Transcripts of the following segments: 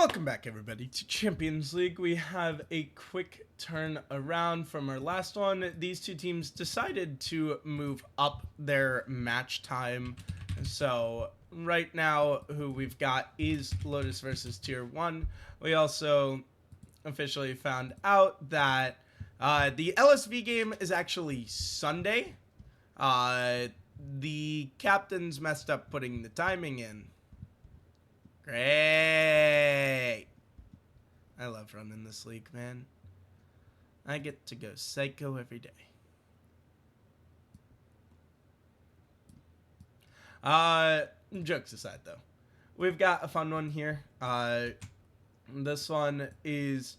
Welcome back, everybody, to Champions League. We have a quick turn around from our last one. These two teams decided to move up their match time. So right now, who we've got is Lotus versus Tier 1. We also officially found out that the LSV game is actually Sunday. The captains messed up putting the timing in. Great. I love running this league, man. I get to go psycho every day. Jokes aside, though, we've got a fun one here. This one is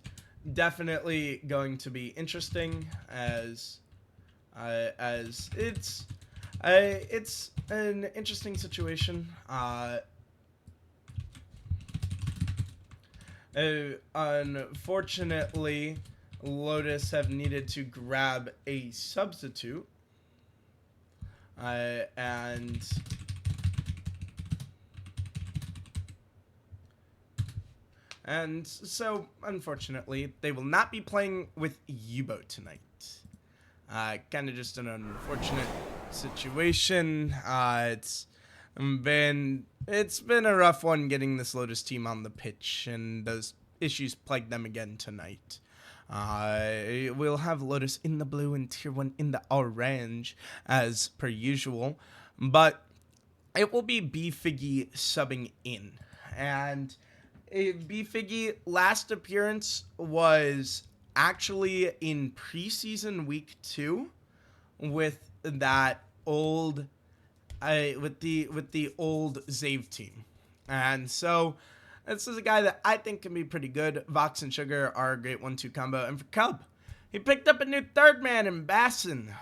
definitely going to be interesting as it's an interesting situation. Unfortunately, Lotus have needed to grab a substitute, and so unfortunately they will not be playing with U-Boat tonight. Kind of just an unfortunate situation. It's been a rough one getting this Lotus team on the pitch, and those issues plague them again tonight. We'll have Lotus in the blue and Tier 1 in the orange, as per usual, but it will be B-Figgy subbing in. And B-Figgy last appearance was actually in preseason week 2 with that old with the old Zave team. And so this is a guy that I think can be pretty good. Vox and Sugar are a great 1-2 combo. And for Cub, he picked up a new third man in Bassin.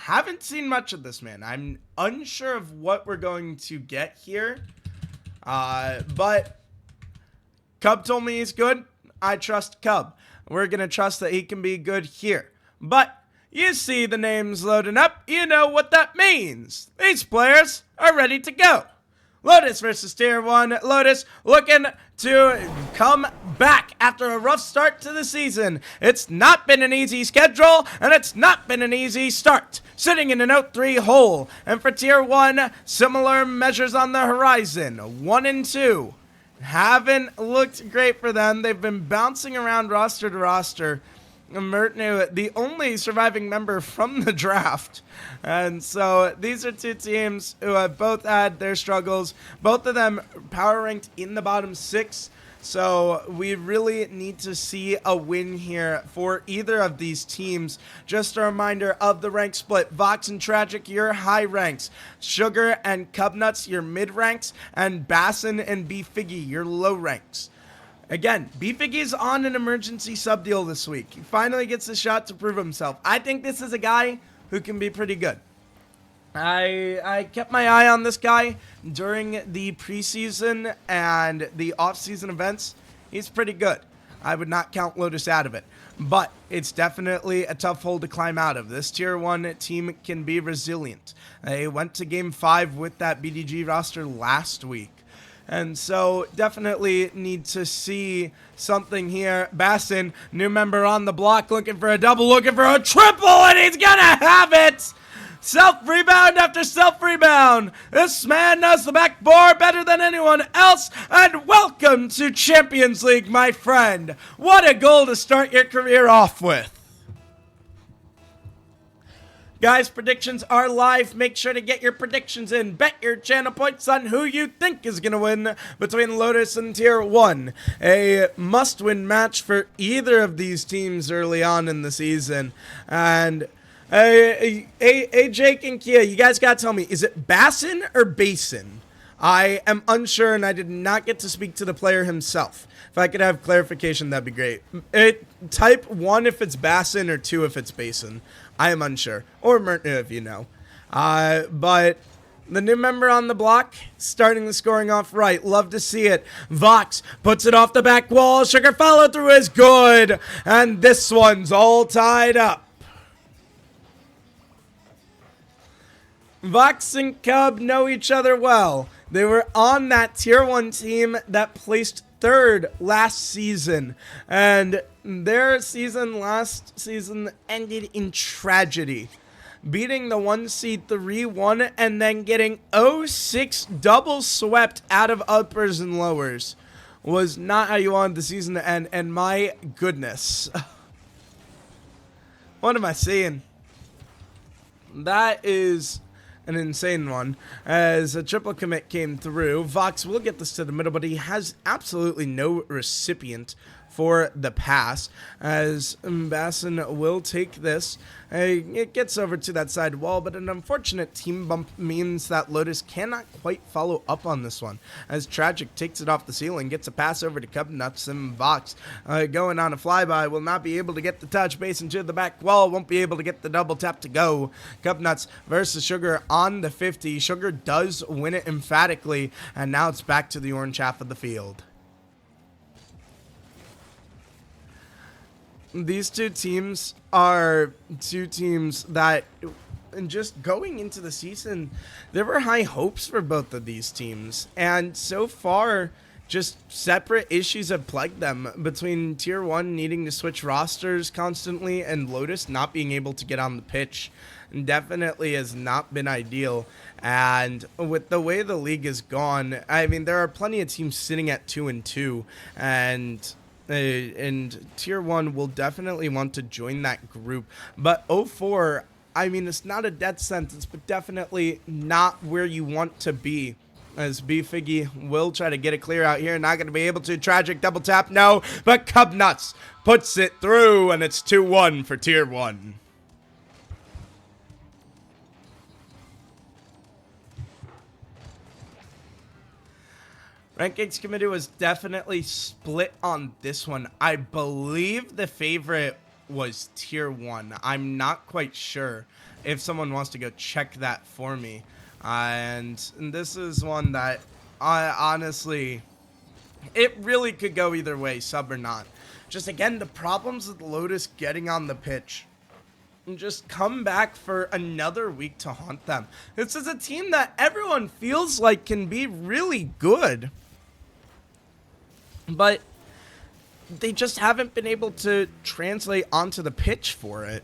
Haven't seen much of this man. I'm unsure of what we're going to get here. But Cub told me he's good. I trust Cub. We're going to trust that he can be good here. But you see the names loading up, you know what that means. These players are ready to go. Lotus versus Tier 1. Lotus looking to come back after a rough start to the season. It's not been an easy schedule, and it's not been an easy start. Sitting in an 0-3 hole. And for Tier 1, similar measures on the horizon. 1-2. Haven't looked great for them. They've been bouncing around roster to roster. Mertnu, the only surviving member from the draft. And so these are two teams who have both had their struggles. Both of them power ranked in the bottom 6. So we really need to see a win here for either of these teams. Just a reminder of the rank split. Vox and Tragic, your high ranks. Sugar and Cubnuts, your mid ranks. And Bassin and B-Figgy, your low ranks. Again, B-Figgy's on an emergency sub deal this week. He finally gets a shot to prove himself. I think this is a guy who can be pretty good. I kept my eye on this guy during the preseason and the off-season events. He's pretty good. I would not count Lotus out of it. But it's definitely a tough hole to climb out of. This Tier 1 team can be resilient. They went to Game 5 with that BDG roster last week. And so definitely need to see something here. Bassin, new member on the block, looking for a double, looking for a triple, and he's gonna have it! Self-rebound after self-rebound. This man knows the backboard better than anyone else, and welcome to Champions League, my friend. What a goal to start your career off with. Guys, predictions are live. Make sure to get your predictions in. Bet your channel points on who you think is going to win between Lotus and Tier 1. A must-win match for either of these teams early on in the season. And Jake and Kia, you guys got to tell me, is it Bassin or Basin? I am unsure, and I did not get to speak to the player himself. If I could have clarification, that'd be great. Type 1 if it's Bassin or 2 if it's Basin. I am unsure. Or Mertnu if you know. But the new member on the block, starting the scoring off right. Love to see it. Vox puts it off the back wall. Sugar follow through is good. And this one's all tied up. Vox and Cub know each other well. They were on that Tier 1 team that placed third last season, and their season last season ended in tragedy. Beating the 1 seed 3-1 and then getting 0-6 double swept out of uppers and lowers was not how you wanted the season to end, and my goodness. What am I seeing? That is an insane one, as a triple commit came through. Vox will get this to the middle, but he has absolutely no recipient for the pass, as Bassin will take this. It gets over to that side wall, but an unfortunate team bump means that Lotus cannot quite follow up on this one, as Tragic takes it off the ceiling, gets a pass over to Cubnuts, and Vox going on a flyby will not be able to get the touch base into the back wall, won't be able to get the double tap to go. Cubnuts versus Sugar on the 50. Sugar does win it emphatically, and now it's back to the orange half of the field. These two teams are two teams that, just going into the season, there were high hopes for both of these teams. And so far, just separate issues have plagued them, between Tier 1 needing to switch rosters constantly and Lotus not being able to get on the pitch. Definitely has not been ideal. And with the way the league has gone, I mean, there are plenty of teams sitting at 2-2, and Tier 1 will definitely want to join that group. But 0-4, I mean, it's not a death sentence, but definitely not where you want to be. As B-Figgy will try to get a clear out here, not going to be able to. Tragic double tap, no, but Cubnuts puts it through, and it's 2-1 for Tier 1. Rankings committee was definitely split on this one. I believe the favorite was Tier 1. I'm not quite sure. If someone wants to go check that for me. And this is one that I honestly, it really could go either way, sub or not. Just again, the problems with Lotus getting on the pitch and just come back for another week to haunt them. This is a team that everyone feels like can be really good, but they just haven't been able to translate onto the pitch for it.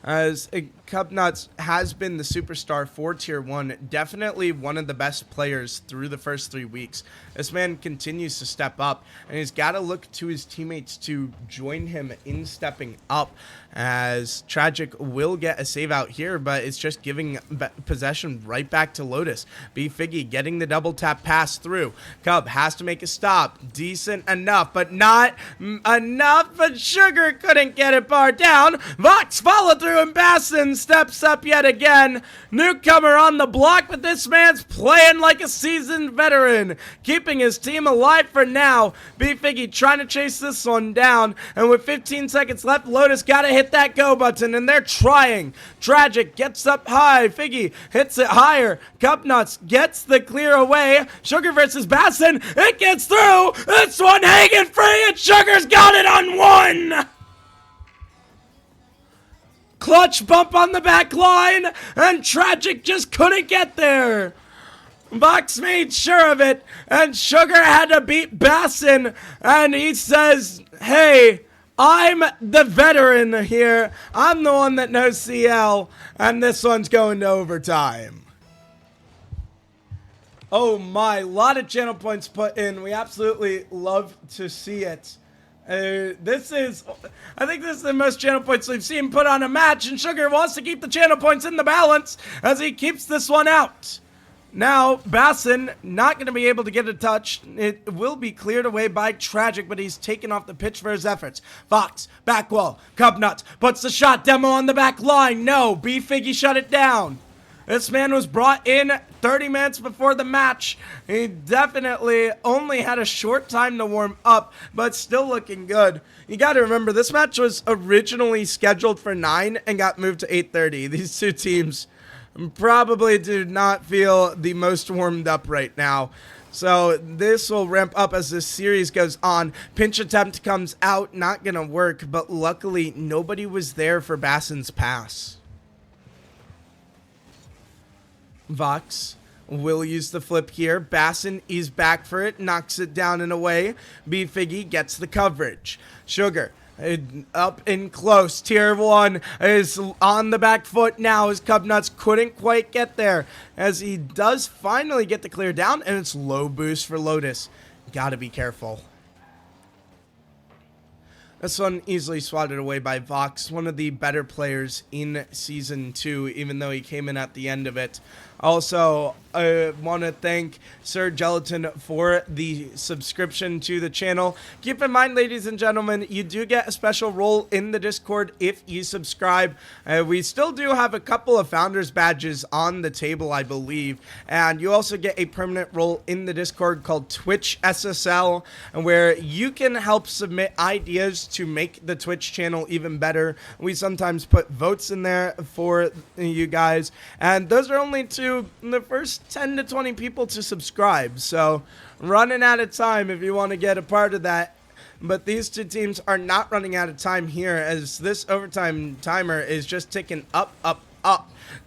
As Cubnuts has been the superstar for Tier 1, definitely one of the best players through the first 3 weeks. This man continues to step up, and he's got to look to his teammates to join him in stepping up, as Tragic will get a save out here, but it's just giving possession right back to Lotus. B-Figgy getting the double tap pass through. Cub has to make a stop. Decent enough, but not enough, but Sugar couldn't get it bar down. Vox followed through, and Bassin steps up yet again. Newcomer on the block, but this man's playing like a seasoned veteran, keeping his team alive for now. B-Figgy trying to chase this one down, and with 15 seconds left, Lotus gotta hit that go button, and they're trying. Tragic gets up high. Figgy hits it higher. Cubnuts gets the clear away. Sugar versus Bassin. It gets through. This one hanging free, and Sugar's got it on one. Clutch bump on the back line, and Tragic just couldn't get there. Vox made sure of it, and Sugar had to beat Bassin, and he says, hey, I'm the veteran here. I'm the one that knows CL, and this one's going to overtime. Oh my, a lot of channel points put in. We absolutely love to see it. I think this is the most channel points we've seen put on a match, and Sugar wants to keep the channel points in the balance as he keeps this one out. Now, Bassin not going to be able to get a touch. It will be cleared away by Tragic, but he's taken off the pitch for his efforts. Vox, back wall. Cubnuts puts the shot demo on the back line. No, B-Figgy shut it down. This man was brought in 30 minutes before the match. He definitely only had a short time to warm up, but still looking good. You got to remember, this match was originally scheduled for 9 and got moved to 8:30. These two teams probably do not feel the most warmed up right now. So this will ramp up as this series goes on. Pinch attempt comes out, not going to work, but luckily nobody was there for Bassin's pass. Vox will use the flip here. Bassin is back for it, knocks it down and away. B-Figgy gets the coverage. Sugar up and close. Tier 1 is on the back foot now as Cubnuts couldn't quite get there, as he does finally get the clear down, and it's low boost for Lotus. Gotta be careful. This one easily swatted away by Vox, one of the better players in Season 2, even though he came in at the end of it. Also, I want to thank Sir Gelatin for the subscription to the channel. Keep in mind, ladies and gentlemen, you do get a special role in the Discord if you subscribe. We still do have a couple of Founders badges on the table, I believe. And you also get a permanent role in the Discord called Twitch SSL, where you can help submit ideas to make the Twitch channel even better. We sometimes put votes in there for you guys. And those are only to the first 10 to 20 people to subscribe, so running out of time if you want to get a part of that. But these two teams are not running out of time here, as this overtime timer is just ticking up.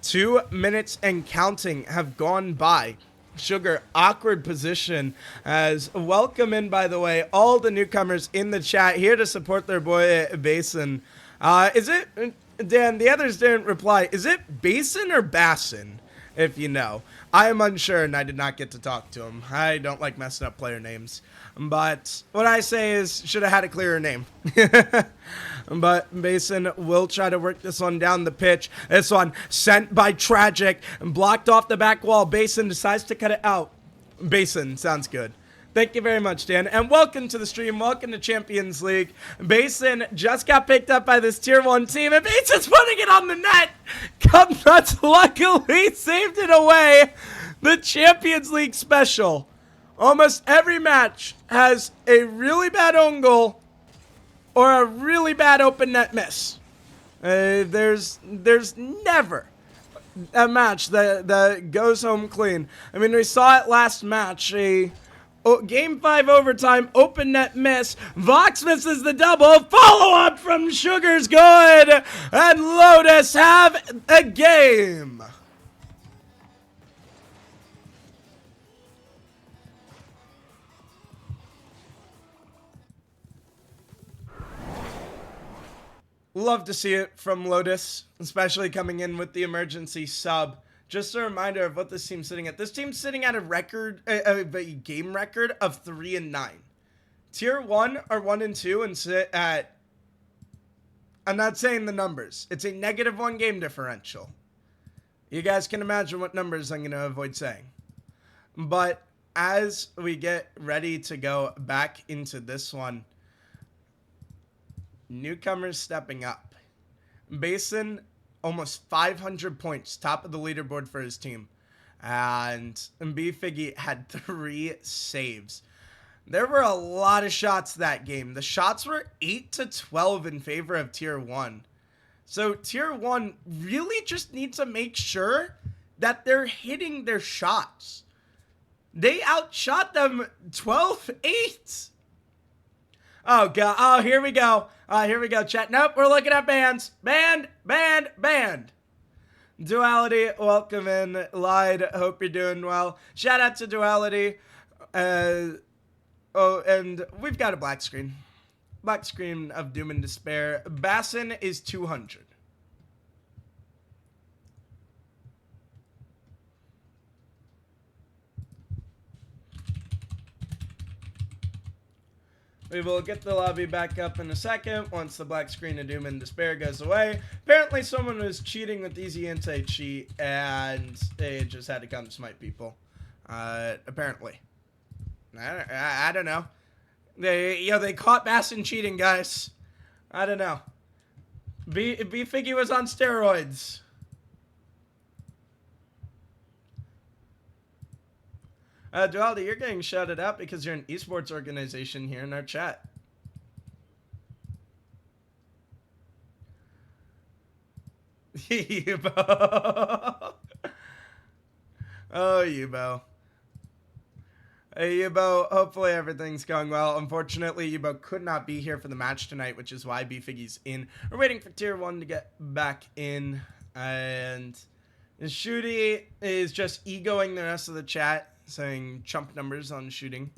2 minutes and counting have gone by. Sugar, awkward position, as welcome in, by the way, all the newcomers in the chat here to support their boy Basin. Is it, Dan, the others didn't reply, is it Basin or Bassin? If you know. I am unsure, and I did not get to talk to him. I don't like messing up player names. But what I say is, should have had a clearer name. But Basin will try to work this one down the pitch. This one sent by Tragic and blocked off the back wall. Basin decides to cut it out. Basin, sounds good. Thank you very much, Dan, and welcome to the stream. Welcome to Champions League. Basin just got picked up by this Tier 1 team, and Basin's putting it on the net. Cubnuts luckily saved it away. The Champions League special. Almost every match has a really bad own goal or a really bad open net miss. There's never a match that goes home clean. I mean, we saw it last match, Game 5 overtime, open net miss. Vox misses the double. Follow-up from Sugar's good. And Lotus have a game. Love to see it from Lotus, especially coming in with the emergency sub. Just a reminder of what this team's sitting at. This team's sitting at a game record of 3-9. Tier 1 are 1-2 and sit at, I'm not saying the numbers. It's a -1 game differential. You guys can imagine what numbers I'm going to avoid saying. But as we get ready to go back into this one, newcomers stepping up. Basin, almost 500 points, top of the leaderboard for his team. And B-Figgy had 3 saves. There were a lot of shots that game. The shots were 8-12 in favor of Tier 1. So Tier 1 really just needs to make sure that they're hitting their shots. They outshot them 12-8. Oh, God. Oh, here we go. Here we go, chat. Nope, we're looking at bans. Banned. Duality, welcome in. Lied, hope you're doing well. Shout out to Duality. Oh, and we've got a black screen. Black screen of doom and despair. Bassin is 200. We will get the lobby back up in a second once the black screen of doom and despair goes away. Apparently someone was cheating with easy anti-cheat and they just had to come smite people. Apparently. I don't know. They caught Bassin cheating, guys. I don't know. B-Figgy was on steroids. Duality, you're getting shouted out because you're an esports organization here in our chat. Yubo. Oh, Yubo. Hey, Yubo, hopefully everything's going well. Unfortunately, Yubo could not be here for the match tonight, which is why B-Figgy's in. We're waiting for Tier 1 to get back in, and Shooty is just egoing the rest of the chat, saying chump numbers on shooting.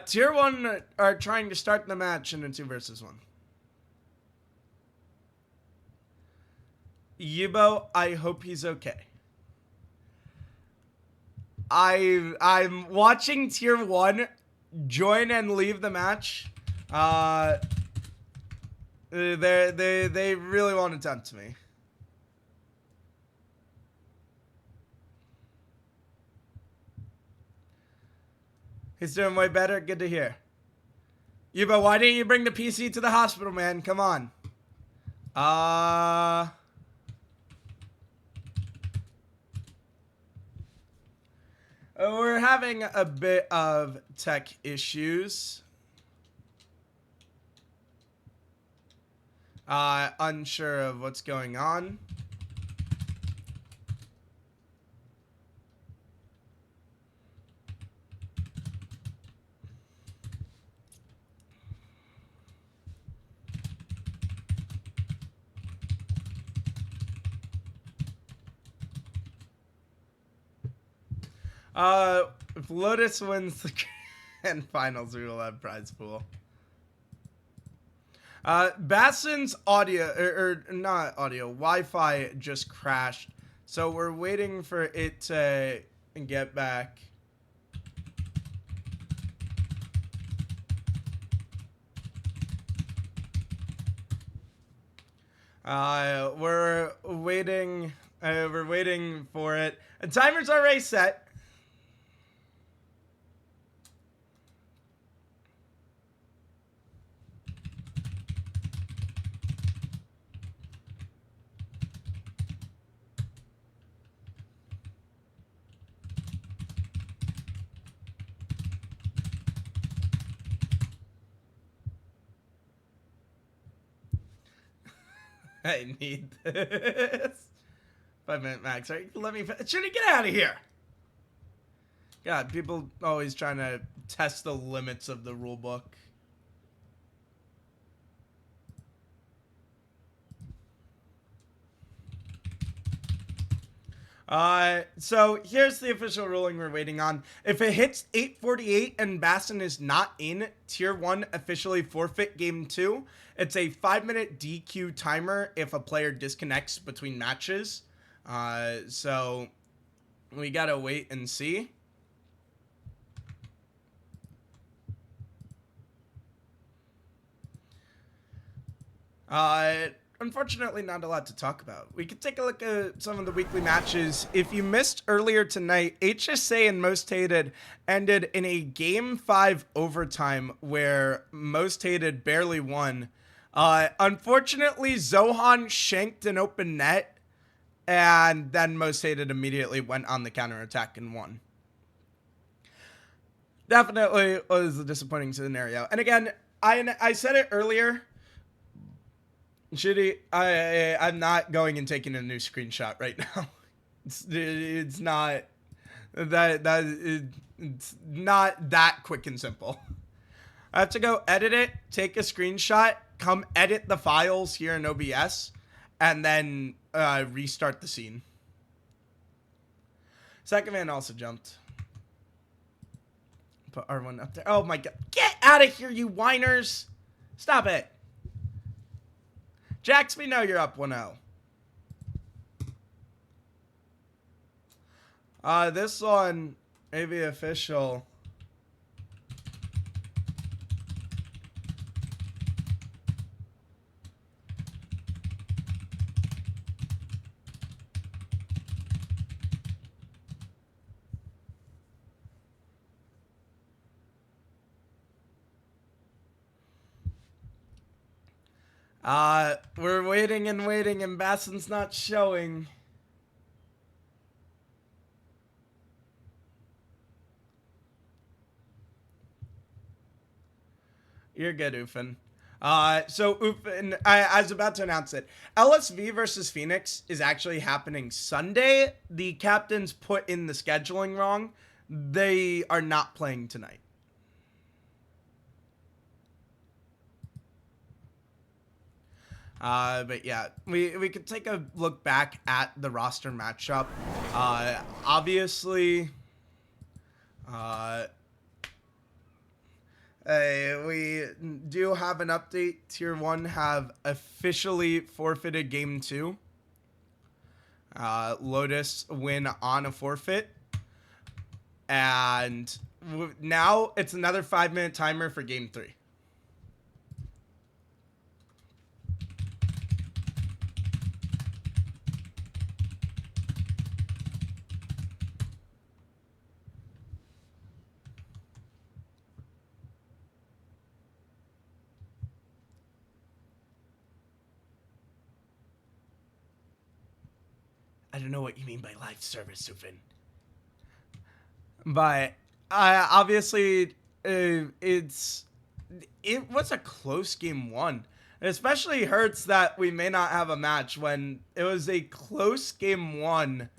Tier 1 are trying to start the match in a 2 versus 1. Yubo, I hope he's okay. I'm watching Tier 1 join and leave the match. They really want to tempt me. He's doing way better. Good to hear. Yuba, why didn't you bring the PC to the hospital, man? Come on. We're having a bit of tech issues. Unsure of what's going on. If Lotus wins the grand finals, we will have prize pool. Bastion's audio, or not audio, Wi-Fi just crashed. So we're waiting for it to get back. We're waiting for it. The timer's already set. I need this. 5-minute max. Right? Let me. Should he get out of here? God, people always trying to test the limits of the rule book. So here's the official ruling we're waiting on. If it hits 8:48 and Bastion is not in, Tier 1 officially forfeit Game 2. It's a 5-minute DQ timer if a player disconnects between matches. So we gotta wait and see. Unfortunately, not a lot to talk about. We could take a look at some of the weekly matches. If you missed earlier tonight, HSA and Most Hated ended in a Game 5 overtime where Most Hated barely won. Unfortunately, Zohan shanked an open net, and then Most Hated immediately went on the counterattack and won. Definitely was a disappointing scenario. And again, I said it earlier. Shitty, I'm not going and taking a new screenshot right now. It's not it's not that quick and simple. I have to go edit it, take a screenshot, come edit the files here in OBS, and then restart the scene. Second man also jumped. Put R1 up there. Oh my god. Get out of here, you whiners! Stop it. Jax, we know you're up 1-0. This one, AV official. We're waiting and waiting, and Bastion's not showing. You're good, Ufin. And I was about to announce it. LSV versus Phoenix is actually happening Sunday. The captains put in the scheduling wrong. They are not playing tonight. But yeah, we could take a look back at the roster matchup. Obviously, we do have an update. Tier 1 have officially forfeited Game 2. Lotus win on a forfeit. And now it's another 5-minute timer for Game 3. I don't know what you mean by live service, Sufin. But obviously, it was a close game 1. It especially hurts that we may not have a match when it was a close game 1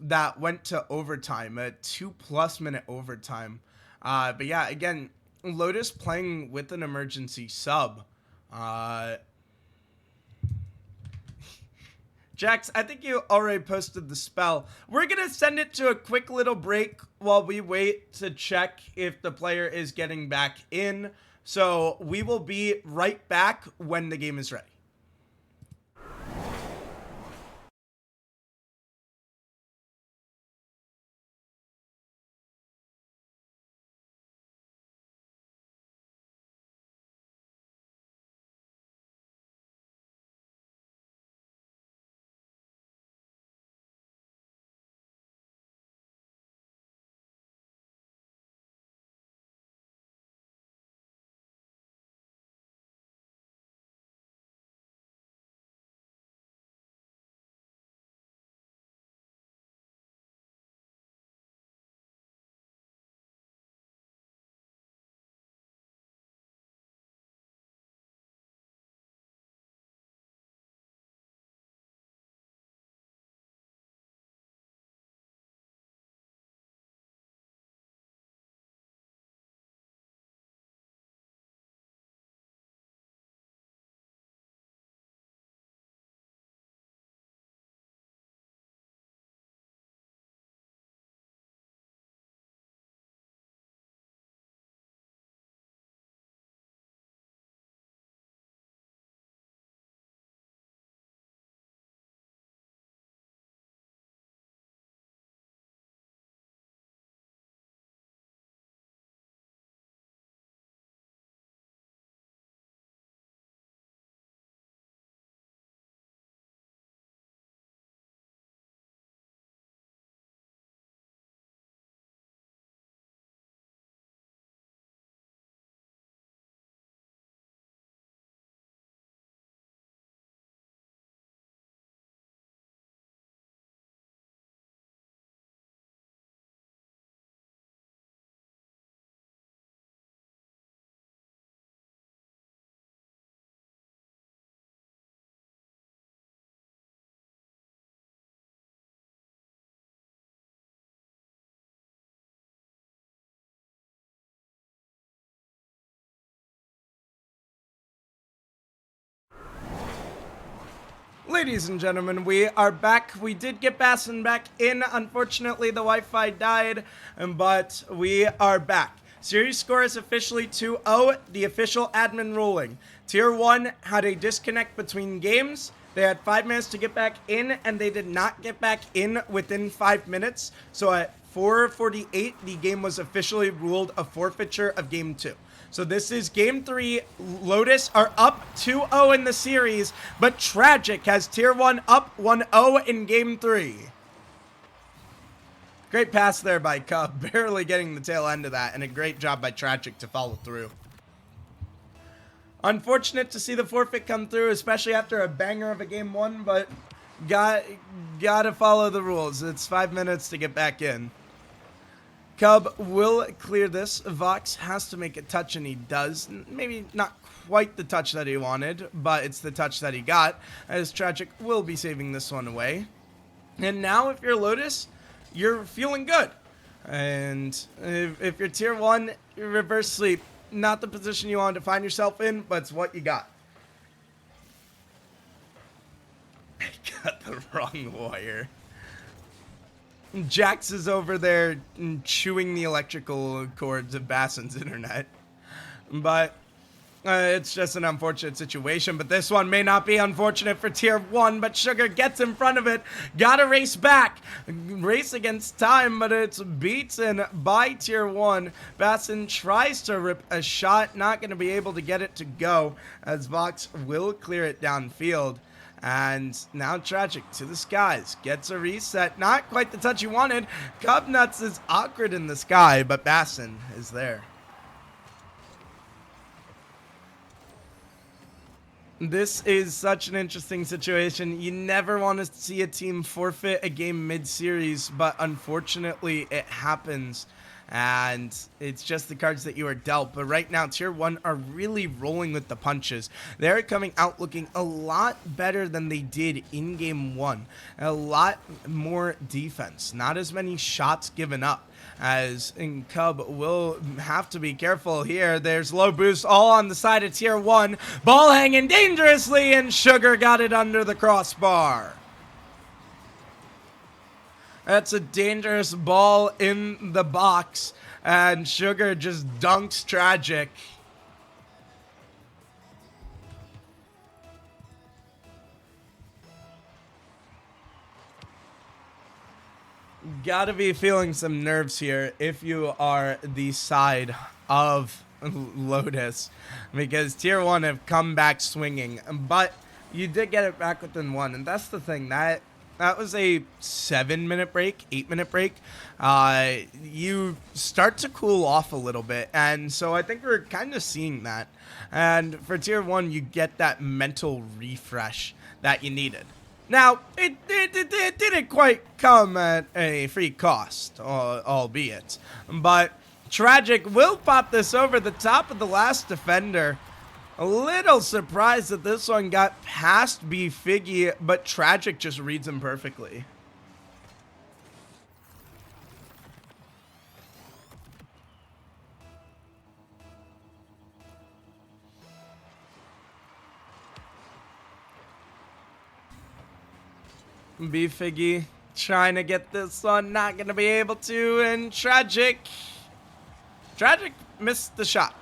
that went to overtime, a 2+ minute overtime. But yeah, again, Lotus playing with an emergency sub. Jax, I think you already posted the spell. We're going to send it to a quick little break while we wait to check if the player is getting back in. So we will be right back when the game is ready. Ladies and gentlemen, we are back. We did get Basson back in. Unfortunately, the Wi-Fi died, but we are back. Series score is officially 2-0, the official admin ruling. Tier 1 had a disconnect between games. They had 5 minutes to get back in, and they did not get back in within 5 minutes. So at 4:48, the game was officially ruled a forfeiture of Game 2. So this is Game 3. Lotus are up 2-0 in the series, but Tragic has Tier 1 up 1-0 in Game 3. Great pass there by Cub, barely getting the tail end of that, and a great job by Tragic to follow through. Unfortunate to see the forfeit come through, especially after a banger of a Game 1, but gotta follow the rules. It's 5 minutes to get back in. Cub will clear this. Vox has to make a touch, and he does. Maybe not quite the touch that he wanted, but it's the touch that he got, as Tragic will be saving this one away. And now if you're Lotus, you're feeling good. And if you're tier 1, reverse sweep. Not the position you want to find yourself in, but it's what you got. I got the wrong wire. Jax is over there chewing the electrical cords of Bassin's internet. But it's just an unfortunate situation. But this one may not be unfortunate for tier 1, but Sugar gets in front of it. Gotta race back. Race against time, but it's beaten by tier 1. Bassin tries to rip a shot, not gonna be able to get it to go, as Vox will clear it downfield. And now Tragic to the skies, gets a reset, not quite the touch he wanted. Cub Nuts is awkward in the sky, but Bassin is there. This is such an interesting situation. You never want to see a team forfeit a game mid-series, but unfortunately it happens. And it's just the cards that you are dealt. But right now, tier 1 are really rolling with the punches. They're coming out looking a lot better than they did in game 1. A lot more defense. Not as many shots given up. As in Cub will have to be careful here. There's low boost all on the side of tier 1. Ball hanging dangerously, and Sugar got it under the crossbar. That's a dangerous ball in the box, and Sugar just dunks Tragic. Gotta be feeling some nerves here if you are the side of Lotus, because tier 1 have come back swinging, but you did get it back within 1, and that's the thing. That was a 7-minute break, 8-minute break. You start to cool off a little bit, and so I think we're kind of seeing that. And for tier 1, you get that mental refresh that you needed. Now, it didn't quite come at a free cost, albeit. But Tragic will pop this over the top of the last defender. A little surprised that this one got past B Figgy, but Tragic just reads him perfectly. B Figgy trying to get this one, not gonna be able to, and Tragic missed the shot.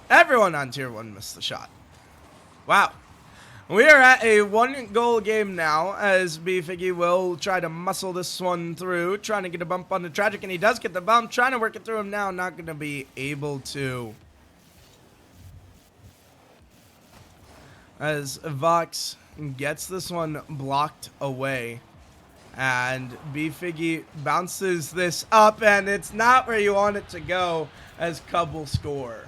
Everyone on tier 1 missed the shot. Wow. We are at a 1-goal game now, as B Figgy will try to muscle this one through, trying to get a bump on the Tragic, and he does get the bump, trying to work it through him now, not gonna be able to. As Vox gets this one blocked away, and B Figgy bounces this up, and it's not where you want it to go, as Cub will score.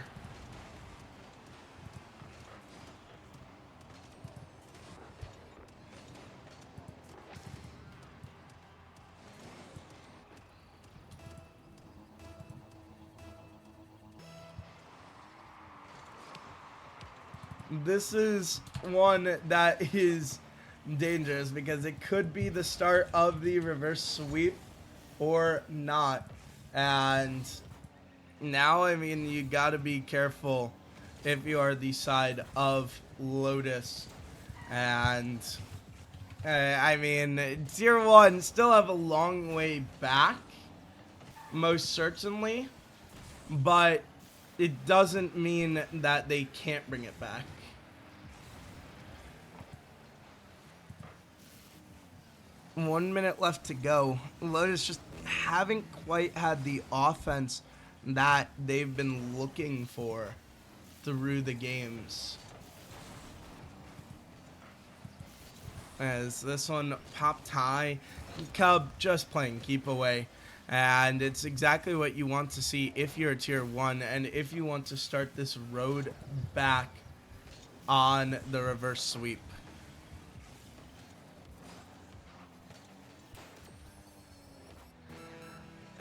This is one that is dangerous because it could be the start of the reverse sweep or not. And now, I mean, you got to be careful if you are the side of Lotus. And I mean, tier 1 still have a long way back, most certainly, but it doesn't mean that they can't bring it back. One minute left to go. Lotus just haven't quite had the offense that they've been looking for through the games. As this one popped high, Cub just playing keep away. And it's exactly what you want to see if you're a tier 1 and if you want to start this road back on the reverse sweep.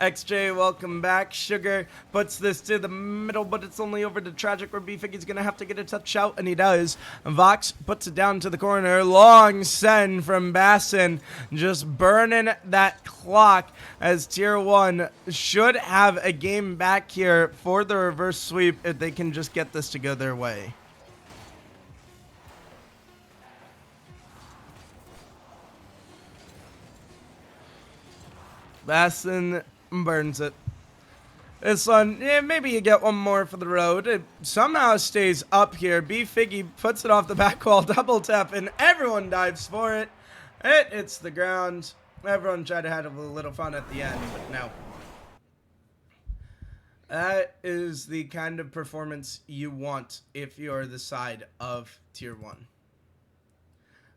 XJ, welcome back. Sugar puts this to the middle, but it's only over to Tragic, where B-Figgy's gonna have to get a touch out, and he does. Vox puts it down to the corner. Long send from Bassin, just burning that clock, as Tier 1 should have a game back here for the reverse sweep if they can just get this to go their way. Bassin burns it. This one, yeah, maybe you get one more for the road. It somehow stays up here. B-Figgy puts it off the back wall, double tap, and everyone dives for it. It hits the ground. Everyone tried to have a little fun at the end, but no. That is the kind of performance you want if you're the side of Tier 1.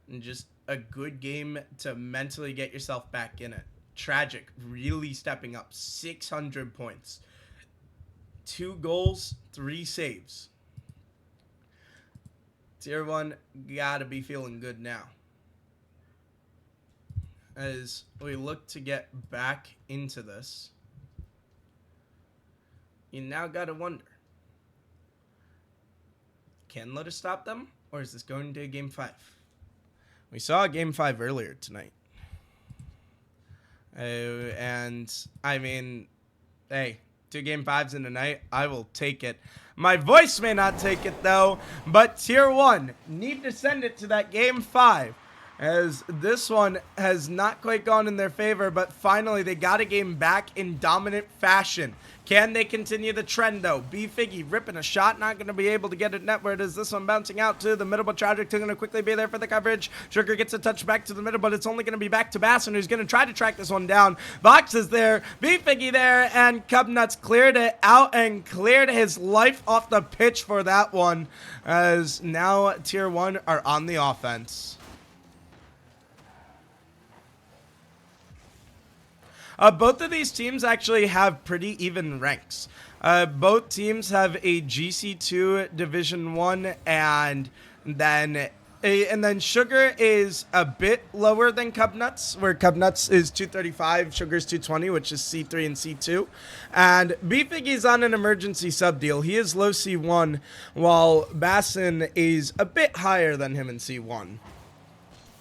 And just a good game to mentally get yourself back in it. Tragic really stepping up. 600 points. 2 goals, 3 saves. Tier 1 gotta be feeling good now, as we look to get back into this. You now gotta wonder, can Lotus stop them, or is this going to game 5? We saw game 5 earlier tonight. And I mean, hey, 2 game 5s in a night, I will take it. My voice may not take it though, but Tier 1 need to send it to that game 5, as this one has not quite gone in their favor, but finally they got a game back in dominant fashion. Can they continue the trend though? B-Figgy ripping a shot, not going to be able to get it net where it is. This one bouncing out to the middle, but Tragic going to quickly be there for the coverage. Sugar gets a touch back to the middle, but it's only going to be back to Bassin, who's going to try to track this one down. Vox is there, B-Figgy there, and Cubnuts cleared it out and cleared his life off the pitch for that one, as now Tier 1 are on the offense. Both of these teams actually have pretty even ranks. Both teams have a GC2 Division 1, and then Sugar is a bit lower than Cubnuts, where Cubnuts is 235, Sugar's 220, which is C3 and C2. And B-Figgy's on an emergency sub deal. He is low C1, while Bassin is a bit higher than him in C1.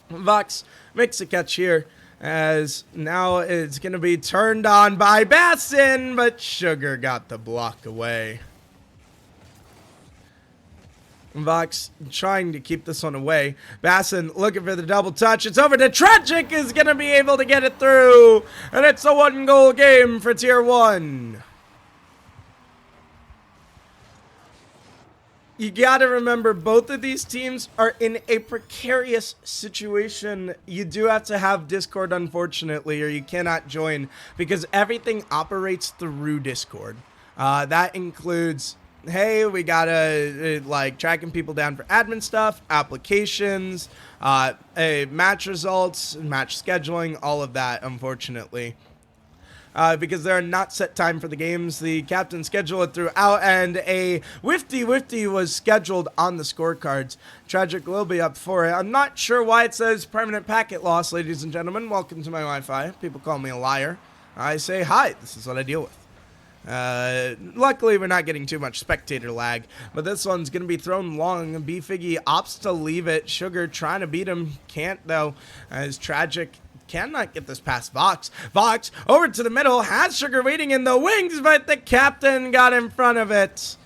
Vox makes a catch here, as now it's going to be turned on by Bassin, but Sugar got the block away. Vox trying to keep this one away. Bassin looking for the double touch. It's over to Tragic, is going to be able to get it through. And it's a 1-goal game for Tier 1. You gotta remember, both of these teams are in a precarious situation. You do have to have Discord, unfortunately, or you cannot join, because everything operates through Discord. That includes, hey, we gotta, like, tracking people down for admin stuff, applications, match results, match scheduling, all of that, unfortunately. Because there are not set time for the games. The captain scheduled it throughout, and a Wifty was scheduled on the scorecards. Tragic will be up for it. I'm not sure why it says permanent packet loss, ladies and gentlemen. Welcome to my Wi-Fi. People call me a liar. I say hi. This is what I deal with. Luckily, we're not getting too much spectator lag, but this one's going to be thrown long. B-Figgy opts to leave it. Sugar trying to beat him. Can't, though, as Tragic cannot get this past Vox. Vox over to the middle, has Sugar waiting in the wings, but the captain got in front of it.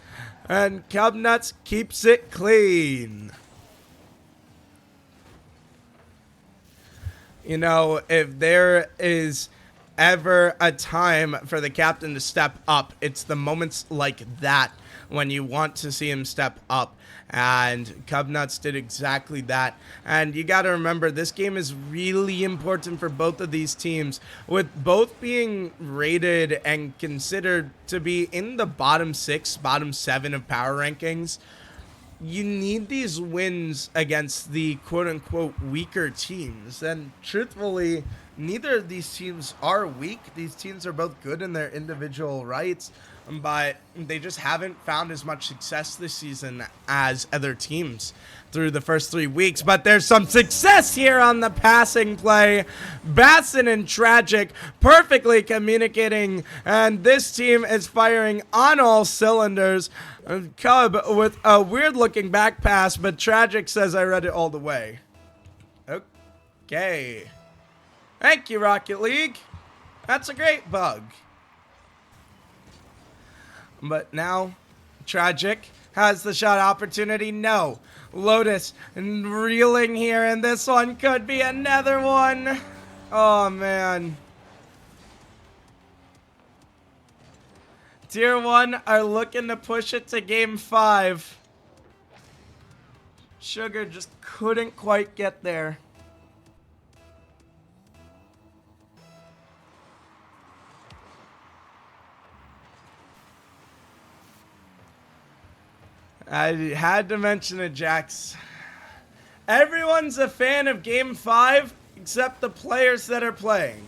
And Cubnuts keeps it clean. You know, if there is ever a time for the captain to step up, it's the moments like that when you want to see him step up. And Cubnuts did exactly that. And you got to remember, this game is really important for both of these teams, with both being rated and considered to be in the bottom 6, bottom 7 of power rankings. You need these wins against the quote-unquote weaker teams. And truthfully, neither of these teams are weak. These teams are both good in their individual rights. but they just haven't found as much success this season as other teams through the first 3 weeks. But there's some success here on the passing play. Bassin and Tragic perfectly communicating, and this team is firing on all cylinders. Cub with a weird looking back pass, but Tragic says I read it all the way. Okay. Thank you, Rocket League. That's a great bug. But now, Tragic has the shot opportunity. No. Lotus reeling here, and this one could be another one. Oh, man. Tier 1 are looking to push it to Game 5. Sugar just couldn't quite get there. I had to mention it, Jax. Everyone's a fan of Game 5 except the players that are playing.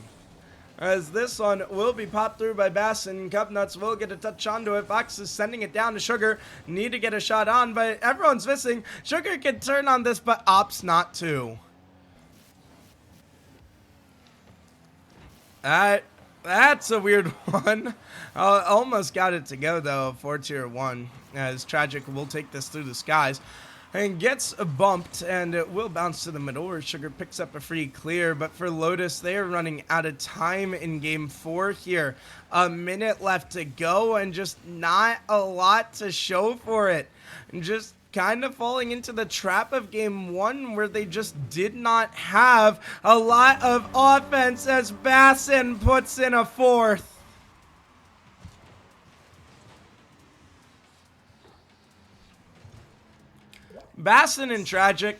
As this one will be popped through by Bassin. Cupnuts will get a touch onto it. Fox is sending it down to Sugar. Need to get a shot on, but everyone's missing. Sugar can turn on this, but opts not to. That's a weird one. Almost got it to go, though, for Tier 1. As Tragic will take this through the skies and gets bumped, and it will bounce to the middle where Sugar picks up a free clear. But for Lotus, they are running out of time in Game 4 here. A minute left to go and just not a lot to show for it. And just kind of falling into the trap of Game 1 where they just did not have a lot of offense as Bassin puts in a fourth. Bassin and Tragic,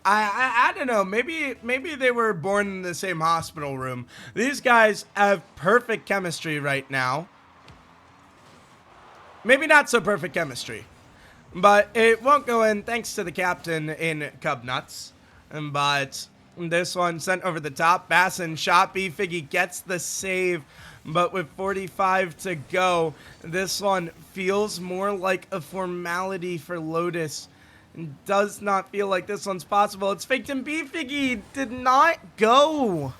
I don't know, maybe they were born in the same hospital room. These guys have perfect chemistry right now. Maybe not so perfect chemistry, but it won't go in thanks to the captain in Cubnuts. But this one sent over the top. Bassin shot. B-Figgy gets the save, but with 45 to go, this one feels more like a formality for Lotus. Does not feel like this one's possible. It's faked, and B-Figgy did not go.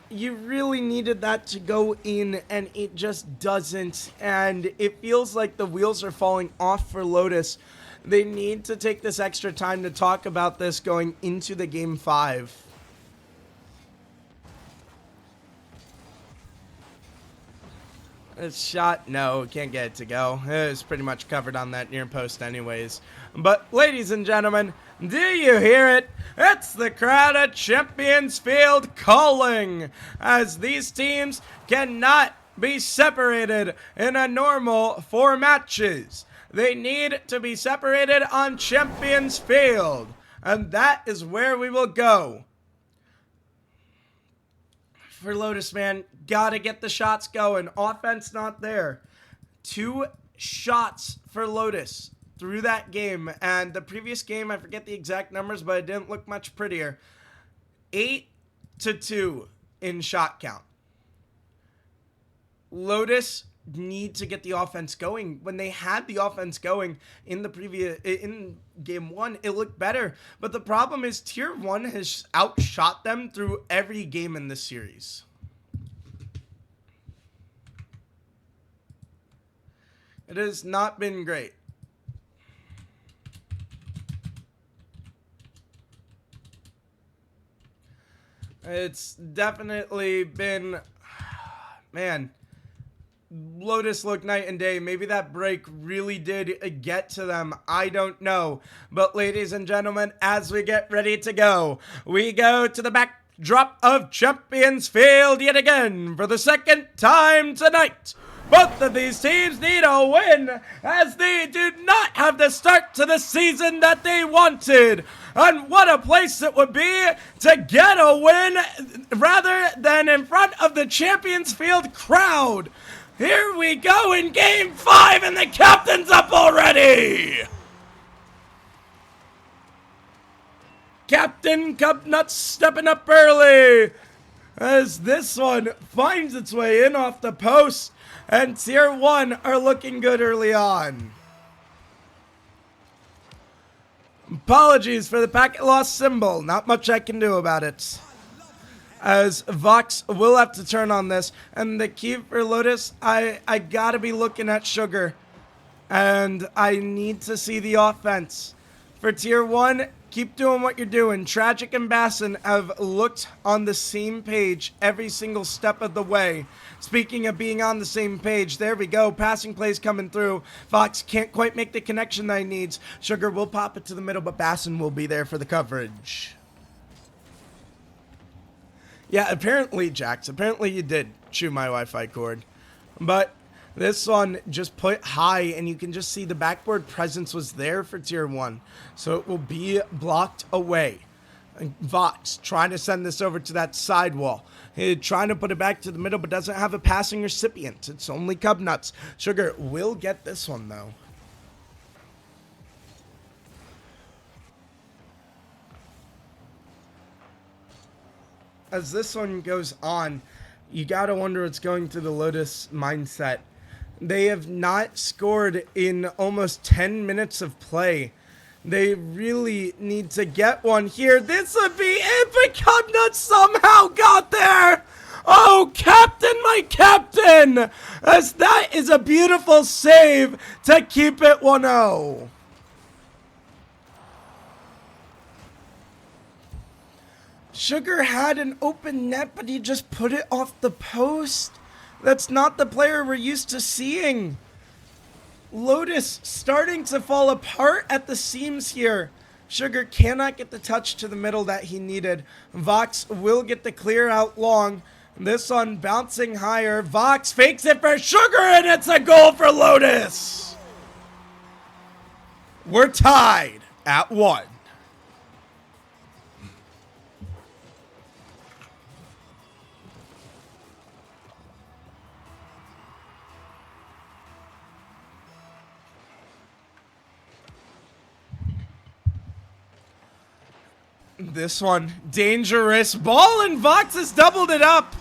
You really needed that to go in, and it just doesn't. And it feels like the wheels are falling off for Lotus. They need to take this extra time to talk about this going into the Game 5. This shot, no, can't get it to go. It was pretty much covered on that near post anyways. But ladies and gentlemen, do you hear it? It's the crowd at Champions Field calling, as these teams cannot be separated in a normal 4 matches. They need to be separated on Champions Field, and that is where we will go. For Lotus, man, gotta get the shots going. Offense not there. 2 shots for Lotus through that game. And the previous game, I forget the exact numbers, but it didn't look much prettier. 8-2 in shot count. Lotus need to get the offense going. When they had the offense going in Game 1, it looked better. But the problem is Tier 1 has outshot them through every game in this series. It has not been great. It's definitely been, man, Lotus looked night and day. Maybe that break really did get to them. I don't know. But ladies and gentlemen, as we get ready to go, we go to the backdrop of Champions Field yet again for the second time tonight. Both of these teams need a win, as they do not have the start to the season that they wanted. And what a place it would be to get a win rather than in front of the Champions Field crowd. Here we go in Game 5, and the captain's up already! Captain Cubnuts stepping up early. as this one finds its way in off the post, and Tier 1 are looking good early on. Apologies for the packet loss symbol, not much I can do about it. As Vox will have to turn on this, and the key for Lotus, I gotta be looking at Sugar, and I need to see the offense. For Tier 1, keep doing what you're doing. Tragic and Bassin have looked on the same page every single step of the way. Speaking of being on the same page, there we go. Passing plays coming through. Fox can't quite make the connection that he needs. Sugar will pop it to the middle, but Bassin will be there for the coverage. Yeah, apparently, Jax, apparently you did chew my Wi-Fi cord. But this one just put high, and you can just see the backboard presence was there for Tier 1. So it will be blocked away. And Vox trying to send this over to that sidewall. He's trying to put it back to the middle, but doesn't have a passing recipient. It's only Cubnuts. Sugar will get this one, though. As this one goes on, you gotta wonder what's going through the Lotus mindset. They have not scored in almost 10 minutes of play. They really need to get one here. This would be it, but Cubnuts somehow got there. Oh, Captain, my Captain! As that is a beautiful save to keep it 1-0. Sugar had an open net, but he just put it off the post. That's not the player we're used to seeing. Lotus starting to fall apart at the seams here. Sugar cannot get the touch to the middle that he needed. Vox will get the clear out long. This one bouncing higher. Vox fakes it for Sugar, and it's a goal for Lotus. We're tied at 1. This one, dangerous ball, and Vox has doubled it up.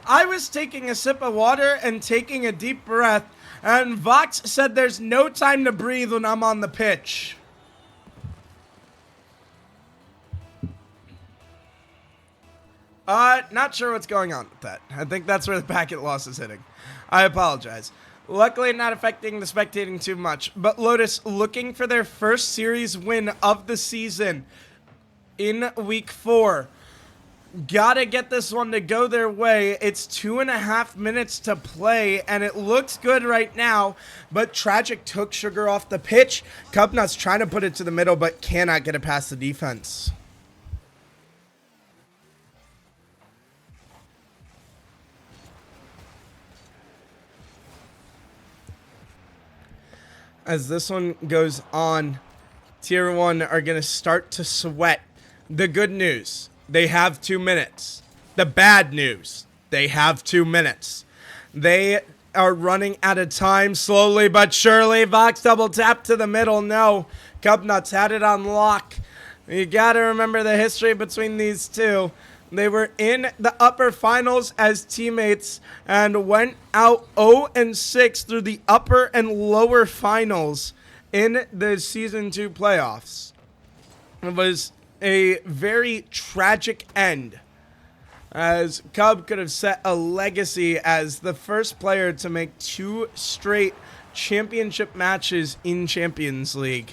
I was taking a sip of water and taking a deep breath, and Vox said there's no time to breathe when I'm on the pitch. Not sure what's going on with that. I think that's where the packet loss is hitting. I apologize. Luckily, not affecting the spectating too much. But Lotus looking for their first series win of the season in week 4. Gotta get this one to go their way. It's 2.5 minutes to play, and it looks good right now. But Tragic took Sugar off the pitch. Cubnuts trying to put it to the middle, but cannot get it past the defense. As this one goes on, Tier 1 are going to start to sweat. The good news, they have 2 minutes. The bad news, they have 2 minutes. They are running out of time slowly but surely. Vox double tap to the middle. No, Cubnuts had it on lock. You got to remember the history between these two. They were in the upper finals as teammates and went out 0-6 through the upper and lower finals in the Season 2 playoffs. It was a very tragic end, as Cub could have set a legacy as the first player to make 2 straight championship matches in Champions League,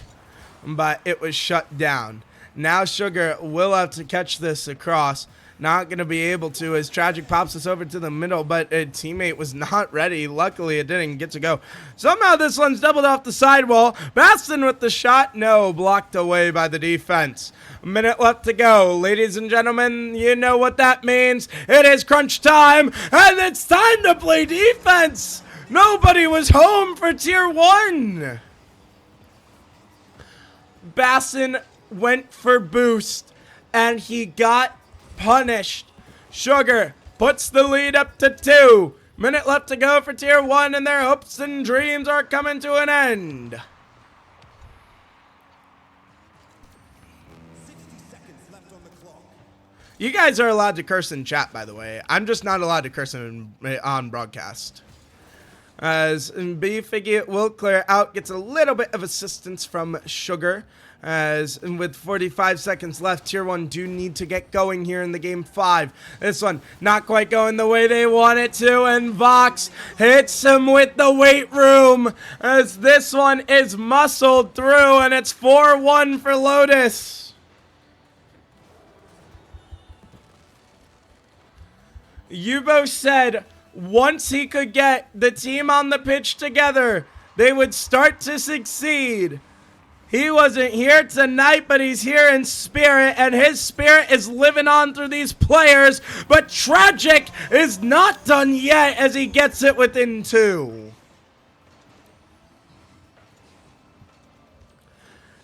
but it was shut down. Now Sugar will have to catch this across. Not going to be able to as Tragic pops this over to the middle, but a teammate was not ready. Luckily, it didn't get to go. Somehow this one's doubled off the sidewall. Bastin with the shot. No, blocked away by the defense. A minute left to go. Ladies and gentlemen, you know what that means. It is crunch time, and it's time to play defense. Nobody was home for Tier 1. Bassin went for boost, and he got punished. Sugar puts the lead up to 2. Minute left to go for Tier 1, and their hopes and dreams are coming to an end. 60 seconds left on the clock. You guys are allowed to curse in chat, by the way. I'm just not allowed to curse on broadcast. As B Figgy will clear out, gets a little bit of assistance from Sugar. As with 45 seconds left, Tier 1 do need to get going here in the game 5. This one not quite going the way they want it to, and Vox hits him with the weight room as this one is muscled through, and it's 4-1 for Lotus. Yubo said once he could get the team on the pitch together, they would start to succeed. He wasn't here tonight, but he's here in spirit, and his spirit is living on through these players. But Tragic is not done yet as he gets it within 2.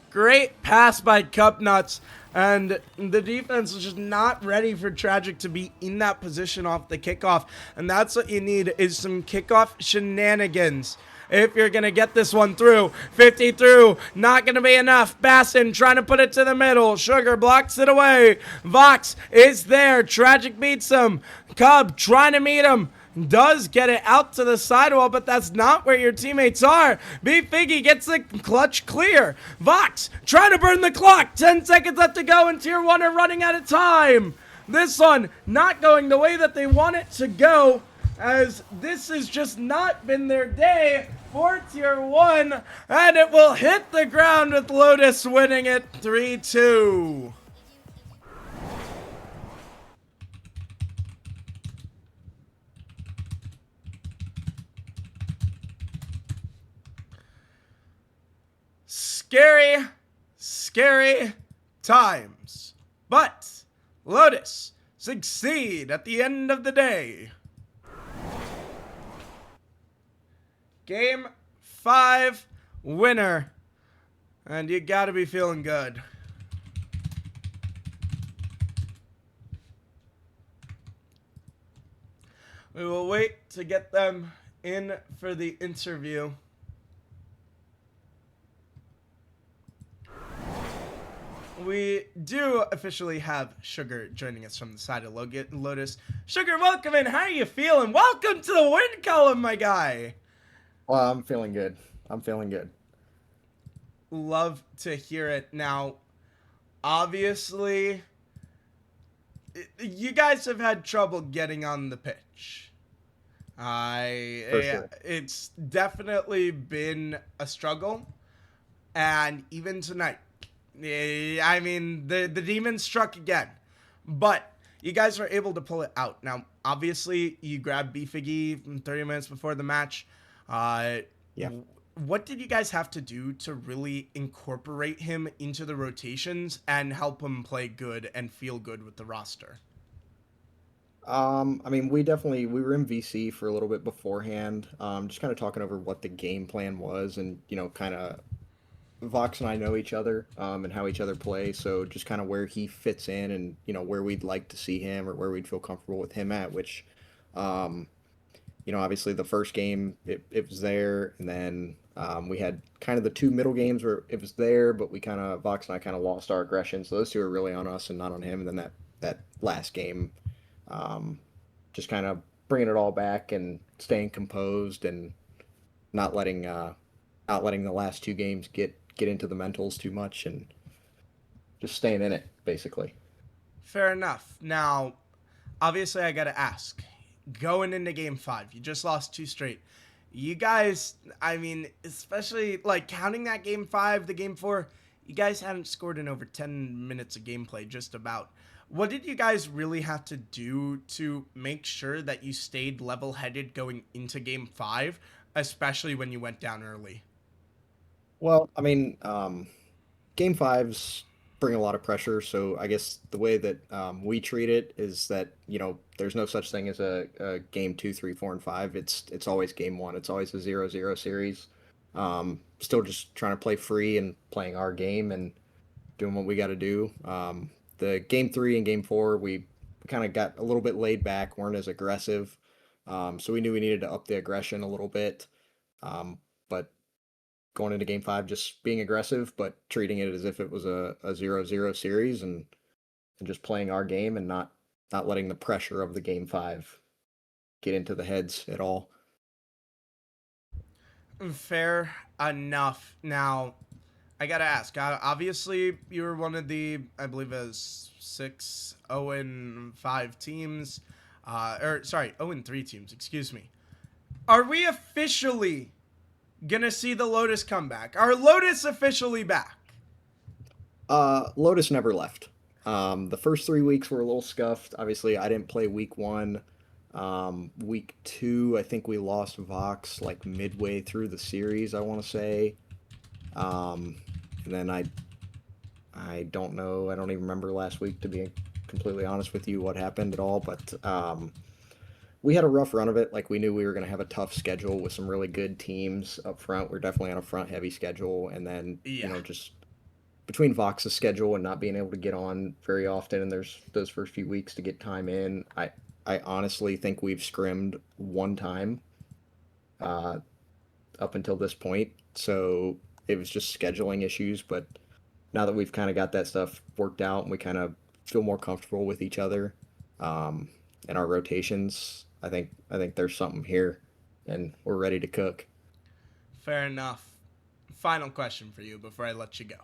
Great pass by Cupnuts, and the defense is just not ready for Tragic to be in that position off the kickoff, and that's what you need is some kickoff shenanigans. If you're going to get this one through, 50 through, not going to be enough. Bassin trying to put it to the middle. Sugar blocks it away. Vox is there. Tragic beats him. Cub trying to meet him. Does get it out to the sidewall, but that's not where your teammates are. B Figgy gets the clutch clear. Vox trying to burn the clock. 10 seconds left to go, and Tier 1 are running out of time. This one not going the way that they want it to go, as this has just not been their day for Tier 1, and it will hit the ground with Lotus winning it 3-2. Scary, scary times. But Lotus succeed at the end of the day. Game 5 winner. And you gotta be feeling good. We will wait to get them in for the interview. We do officially have Sugar joining us from the side of Lotus. Sugar, welcome in. How are you feeling? Welcome to the win column, my guy. Well, I'm feeling good. I'm feeling good. Love to hear it. Now, obviously, you guys have had trouble getting on the pitch. For sure. It's definitely been a struggle, and even tonight, I mean, the demon struck again, but you guys were able to pull it out. Now, obviously, you grabbed B-Figgy 30 minutes before the match. Yeah. What did you guys have to do to really incorporate him into the rotations and help him play good and feel good with the roster? I mean, we were in VC for a little bit beforehand, just kind of talking over what the game plan was, and kind of Vox and I know each other, and how each other play, so just kind of where he fits in, and where we'd like to see him or where we'd feel comfortable with him at. Which, obviously the first game it was there, and then we had kind of the 2 middle games where it was there, but Vox and I kind of lost our aggression, so those 2 are really on us and not on him. And then that last game, just kind of bringing it all back and staying composed and not letting the last 2 games get into the mentals too much, and just staying in it basically. Fair enough. Now, obviously, I gotta ask. Going into game 5, you just lost 2 straight. You guys, I mean, especially like counting that game 5, the game 4, you guys hadn't scored in over 10 minutes of gameplay, just about. What did you guys really have to do to make sure that you stayed level-headed going into game 5, especially when you went down early? Well, I mean, game 5s bring a lot of pressure, so I guess the way that we treat it is that there's no such thing as a game 2, 3, 4, and 5. It's always game 1. It's always a 0-0 series. Still just trying to play free and playing our game and doing what we got to do. The game 3 and game 4, we kind of got a little bit laid back, weren't as aggressive, so we knew we needed to up the aggression a little bit. But going into game 5, just being aggressive, but treating it as if it was a 0-0 series, and and just playing our game and not letting the pressure of the game five get into the heads at all. Fair enough. Now, I gotta ask. Obviously, you were one of the, I believe, it was 6-0-5 teams, or sorry, 0-3 teams. Excuse me. Are we officially gonna see the Lotus come back? Are Lotus officially back? Lotus never left. The first 3 weeks were a little scuffed. Obviously, I didn't play week one. Week two, I think we lost Vox like midway through the series, I want to say. Um, and then I don't know. I don't even remember last week, to be completely honest with you, what happened at all. But we had a rough run of it. Like we knew we were going to have a tough schedule with some really good teams up front. We're definitely on a front heavy schedule, and then Yeah. just between Vox's schedule and not being able to get on very often, and there's those first few weeks to get time in. I honestly think we've scrimmed one time uh, up until this point, so it was just scheduling issues. But now that we've kind of got that stuff worked out and we kind of feel more comfortable with each other um, and our rotations, I think there's something here, and we're ready to cook. Fair enough. Final question for you before I let you go.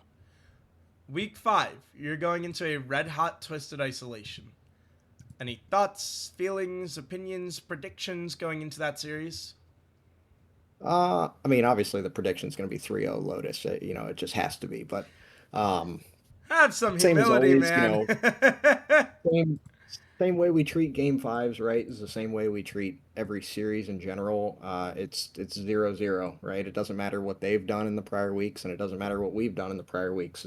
Week 5, you're going into a red hot twisted isolation. Any thoughts, feelings, opinions, predictions going into that series? I mean, obviously the prediction's going to be 3-0 Lotus. It just has to be. But um, Have some same as humility, always, man. same same way we treat game fives, right? Is the same way we treat every series in general. It's 0-0, right? It doesn't matter what they've done in the prior weeks, and it doesn't matter what we've done in the prior weeks.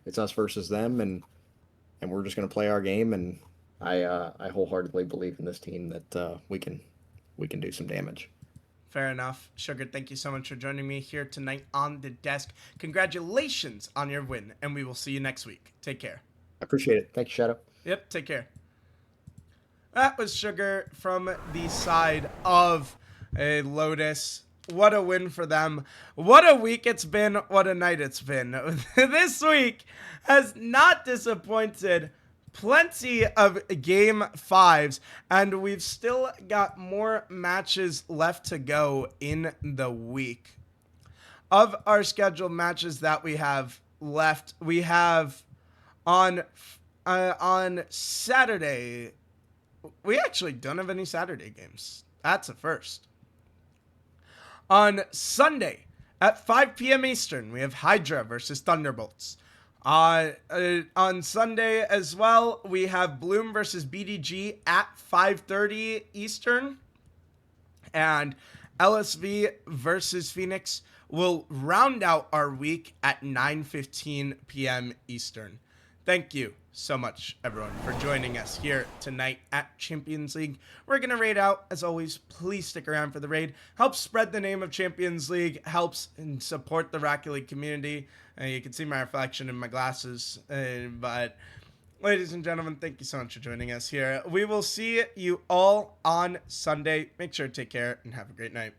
It's us versus them, and we're just going to play our game. And I wholeheartedly believe in this team that we can do some damage. Fair enough. Sugar, thank you so much for joining me here tonight on the desk. Congratulations on your win, and we will see you next week. Take care. I appreciate it. Thank you, Shadow. Yep, take care. That was Sugar from the side of a Lotus. What a win for them. What a week it's been. What a night it's been. This week has not disappointed. Plenty of game fives, and we've still got more matches left to go in the week. Of our scheduled matches that we have left, we have on Saturday. We actually don't have any Saturday games. That's a first. On Sunday at 5 p.m. Eastern, we have Hydra versus Thunderbolts. On Sunday as well, we have Bloom versus BDG at 5:30 Eastern. And LSV versus Phoenix will round out our week at 9:15 p.m. Eastern. Thank you so much, everyone, for joining us here tonight at Champions League. We're going to raid out. As always, please stick around for the raid. Helps spread the name of Champions League, helps and support the Rocket League community. You can see my reflection in my glasses. But, ladies and gentlemen, thank you so much for joining us here. We will see you all on Sunday. Make sure to take care and have a great night.